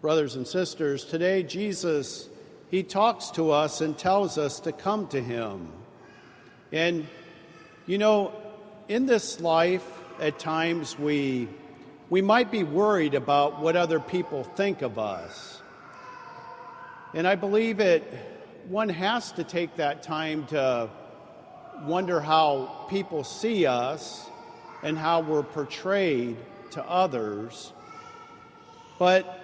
Brothers and sisters, today Jesus, he talks to us and tells us to come to him. And, in this life, at times we might be worried about what other people think of us. And I believe one has to take that time to wonder how people see us and how we're portrayed to others. But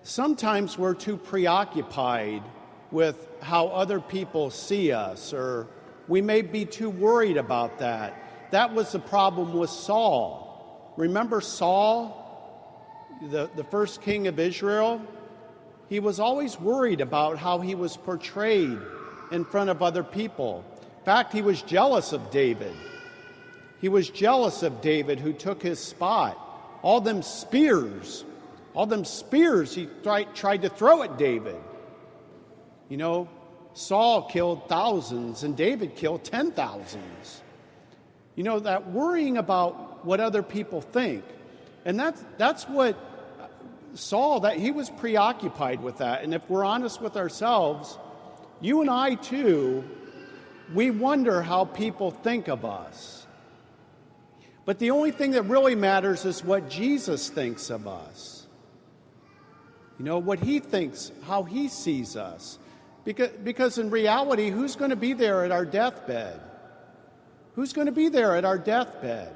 sometimes we're too preoccupied with how other people see us, or we may be too worried about that. That was the problem with Saul. Remember Saul, the first king of Israel? He was always worried about how he was portrayed in front of other people. In fact, he was jealous of David. He was jealous of David, who took his spot. All them spears he tried to throw at David. Saul killed thousands and David killed 10,000s. That worrying about what other people think. And that's what Saul, that he was preoccupied with that. And if we're honest with ourselves, you and I too, we wonder how people think of us. But the only thing that really matters is what Jesus thinks of us. What he thinks, how he sees us. Because in reality, who's going to be there at our deathbed? Who's going to be there at our deathbed?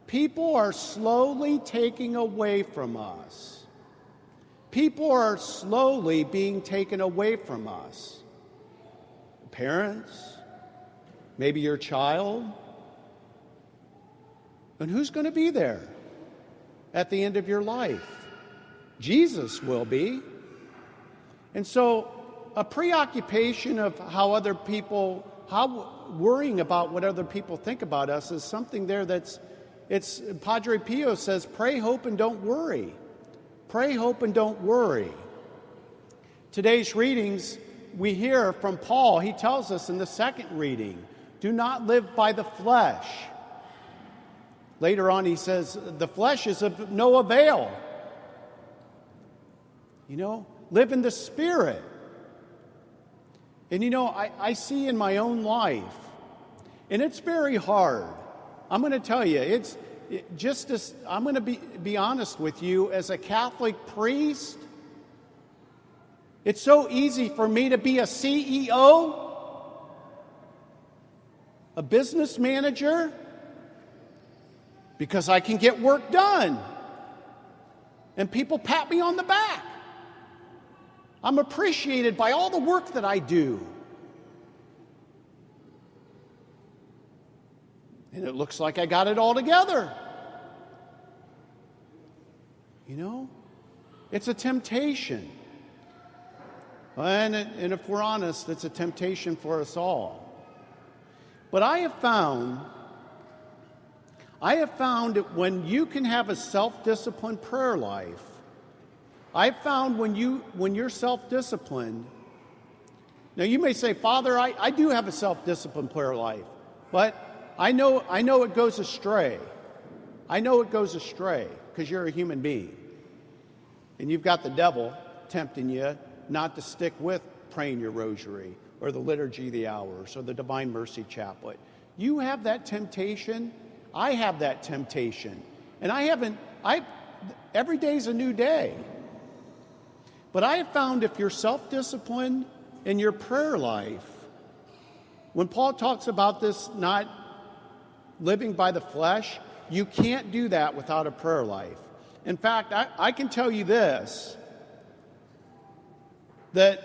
People are slowly taking away from us. People are slowly being taken away from us. Parents, maybe your child. And who's going to be there at the end of your life? Jesus will be. And so a preoccupation of worrying about what other people think about us is something there it's Padre Pio says, pray, hope, and don't worry. Pray, hope, and don't worry. Today's readings, we hear from Paul. He tells us in the second reading, do not live by the flesh. Later on he says, the flesh is of no avail. Live in the Spirit. And I see in my own life, and it's very hard. I'm going to tell you, I'm going to be honest with you, as a Catholic priest, it's so easy for me to be a CEO, a business manager, because I can get work done. And people pat me on the back. I'm appreciated by all the work that I do. And it looks like I got it all together. It's a temptation. And if we're honest, it's a temptation for us all. But I have found that when you can have a self-disciplined prayer life, I've found when you're self-disciplined, now you may say, Father, I do have a self-disciplined prayer life, but I know it goes astray. I know it goes astray because you're a human being. And you've got the devil tempting you not to stick with praying your rosary or the Liturgy of the Hours or the Divine Mercy Chaplet. You have that temptation. I have that temptation. And every day's a new day. But I have found if you're self-disciplined in your prayer life, when Paul talks about this not living by the flesh, you can't do that without a prayer life. In fact, I can tell you this, that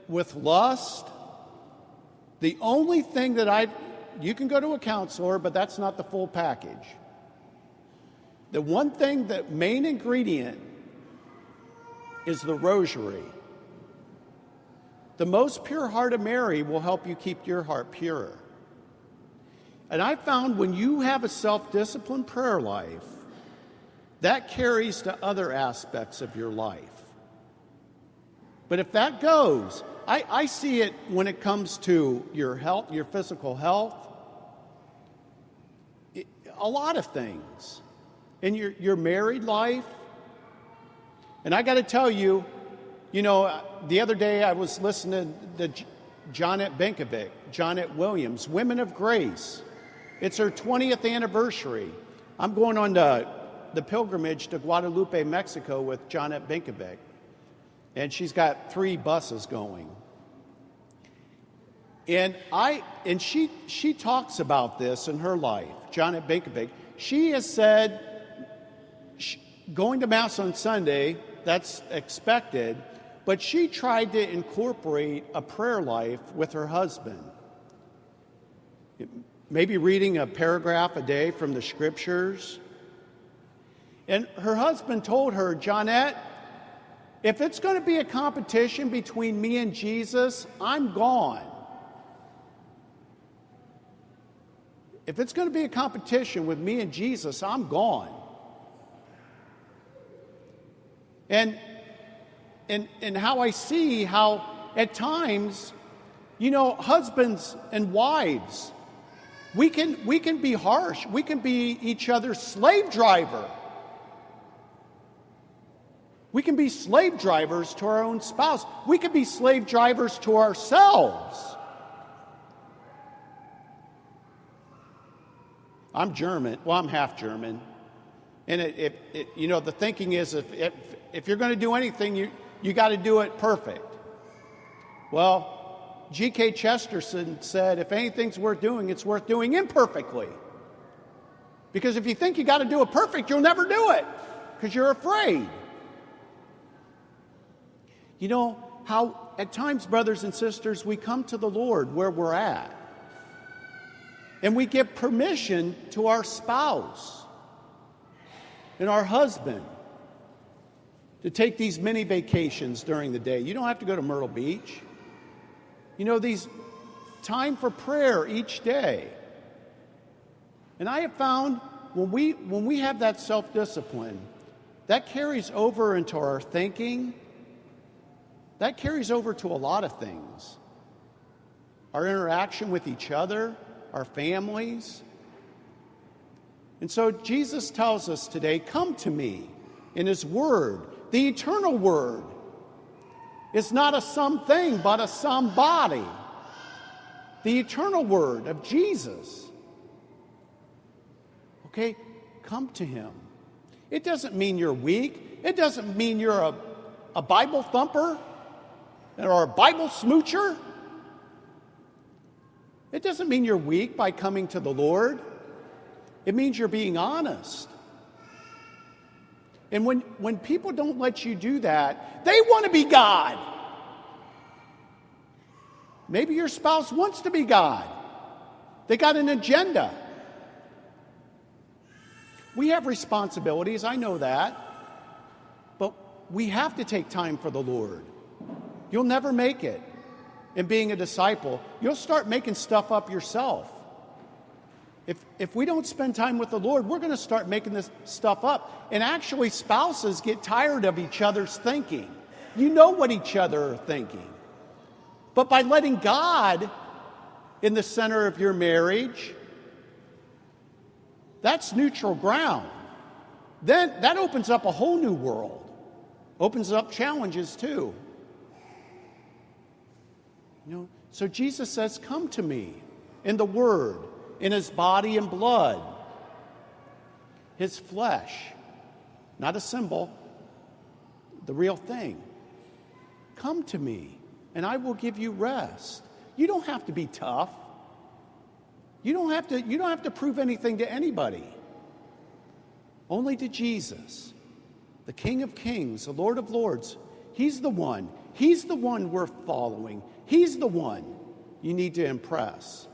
with lust, the only thing that you can go to a counselor, but that's not the full package. The one thing, the main ingredient is the rosary. The most pure heart of Mary will help you keep your heart pure. And I found when you have a self-disciplined prayer life, that carries to other aspects of your life. But if that goes, I see it when it comes to your health, your physical health, a lot of things. In your married life, And I got to tell you, the other day I was listening to Jonette Williams, Women of Grace. It's her 20th anniversary. I'm going on the pilgrimage to Guadalupe, Mexico with Jonette Binkovic. And she's got 3 buses going. And she talks about this in her life, Jonette Binkovic. She has said, going to Mass on Sunday, that's expected, but she tried to incorporate a prayer life with her husband. Maybe reading a paragraph a day from the scriptures. And her husband told her, Jonette, if it's going to be a competition between me and Jesus, I'm gone. If it's going to be a competition with me and Jesus, I'm gone. And how I see how at times, husbands and wives, we can be harsh. We can be each other's slave driver. We can be slave drivers to our own spouse. We can be slave drivers to ourselves. I'm German. Well, I'm half German. And the thinking is if you're going to do anything, you got to do it perfect. Well, G.K. Chesterton said, if anything's worth doing, it's worth doing imperfectly. Because if you think you got to do it perfect, you'll never do it because you're afraid. You know how at times, brothers and sisters, we come to the Lord where we're at. And we give permission to our spouse and our husband to take these mini vacations during the day. You don't have to go to Myrtle Beach. These time for prayer each day. And I have found when we have that self-discipline, that carries over into our thinking. That carries over to a lot of things. Our interaction with each other, our families. And so Jesus tells us today, come to me in his word. The eternal word is not a something, but a somebody. The eternal word of Jesus. Okay, come to him. It doesn't mean you're weak. It doesn't mean you're a Bible thumper or a Bible smoocher. It doesn't mean you're weak by coming to the Lord. It means you're being honest. And when people don't let you do that, they want to be God. Maybe your spouse wants to be God. They got an agenda. We have responsibilities, I know that. But we have to take time for the Lord. You'll never make it in being a disciple. You'll start making stuff up yourself. If we don't spend time with the Lord, we're going to start making this stuff up. And actually, spouses get tired of each other's thinking. You know what each other are thinking. But by letting God in the center of your marriage, that's neutral ground. Then that opens up a whole new world. Opens up challenges too. So Jesus says, come to me in the Word, in his body and blood, his flesh, not a symbol, the real thing. Come to me, and I will give you rest. You don't have to be tough. You don't have to prove anything to anybody. Only to Jesus, the King of Kings, the Lord of Lords. He's the one. He's the one worth following. He's the one you need to impress.